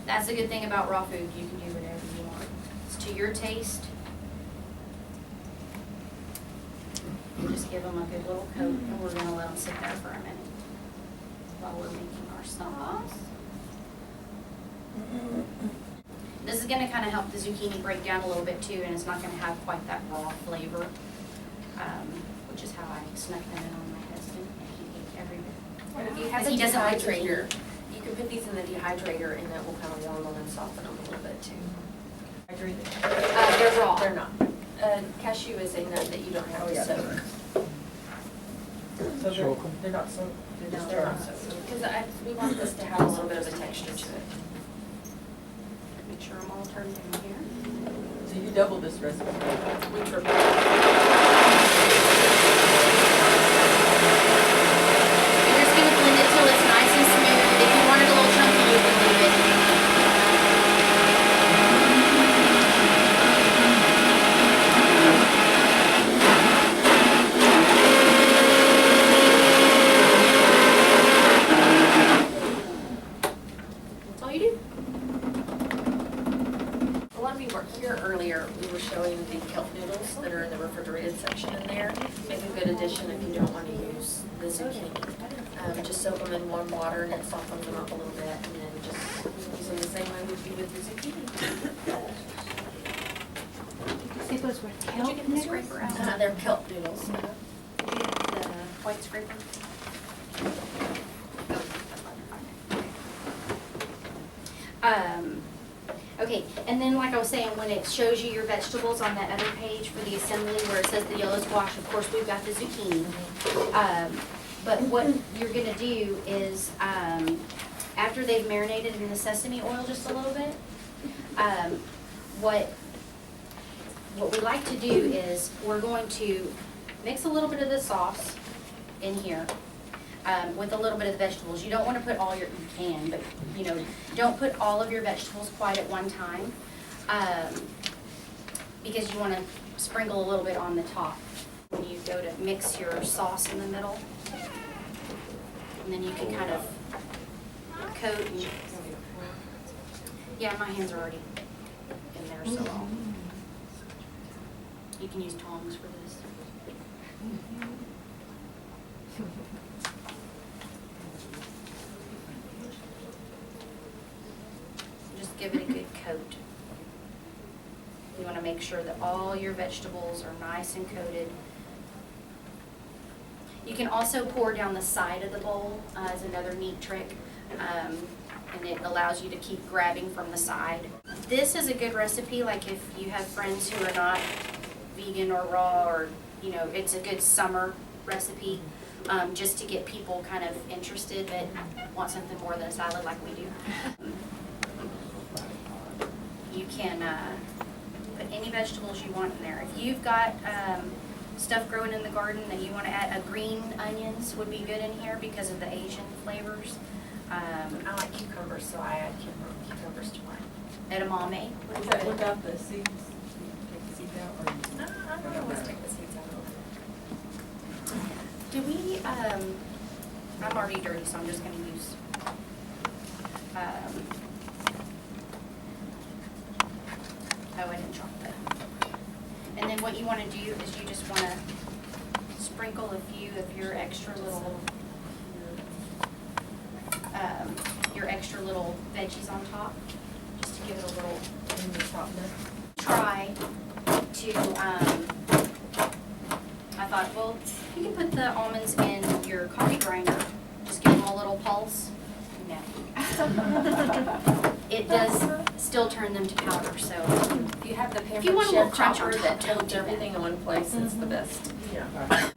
That's the good thing about raw food. You can do whatever you want. It's to your taste. You just give them a good little coat, and we're gonna let them sit there for a minute while we're making our sauce. This is gonna kind of help the zucchini break down a little bit too, and it's not gonna have quite that raw flavor, which is how I snuck that in on my husband, and he ate every bit. And if you have a He doesn't like dehydrator, you can put these in the dehydrator and that will kind of warm them and soften them a little bit too. They're raw. They're not. Cashew is a nut that you don't have to soak. So they're not so, they're No, just they're not soaked. Because we want this to have a little bit of a texture to it. Make sure I'm all turned in here. So you double this recipe. We triple. You're just gonna blend it till it's nice and smooth. If you want it a little chunky, you can leave it. That's all you do. A lot of you were here earlier, we were showing the kelp noodles that are in the refrigerated section in there. Make a good addition if you don't want to use the zucchini. Just soak them in warm water and it softens them up a little bit, and then just use them the same way we do with the zucchini. See, those were Did you get the scraper out? They're kelp noodles. The white scraper. Okay, and then like I was saying, when it shows you your vegetables on that other page for the assembly where it says the yellow squash, of course, we've got the zucchini. But what you're gonna do is, after they've marinated in the sesame oil just a little bit, what we like to do is, we're going to mix a little bit of the sauce in here with a little bit of the vegetables. You don't want to put all your, you can, but you know, don't put all of your vegetables quite at one time, because you want to sprinkle a little bit on the top when you go to mix your sauce in the middle. And then you can kind of coat and, yeah, my hands are already in there, so you can use tongs for this. Just give it a good coat. You want to make sure that all your vegetables are nice and coated. You can also pour down the side of the bowl as another neat trick, and it allows you to keep grabbing from the side. This is a good recipe, like if you have friends who are not vegan or raw, or you know, it's a good summer recipe, just to get people kind of interested that want something more than a salad like we do. You can put any vegetables you want in there. If you've got stuff growing in the garden that you want to add, green onions would be good in here because of the Asian flavors. I like cucumbers, so I add cucumbers to mine. Edamame. Is that without the seeds? Take the seeds out or? I don't always take the seeds out. Do we, I'm already dirty, so I'm just gonna use, oh, I didn't chop that. And then what you wanna do is you just wanna sprinkle a few of your extra little veggies on top, just to give it a little, In the top nut? try to, I thought, well, you can put the almonds in your coffee grinder, just give them a little pulse. No. It does still turn them to powder, so. If you have the If you Pampered want a little Chef crunch on chopper top, that don't holds do everything in one place, it's the best. Yeah.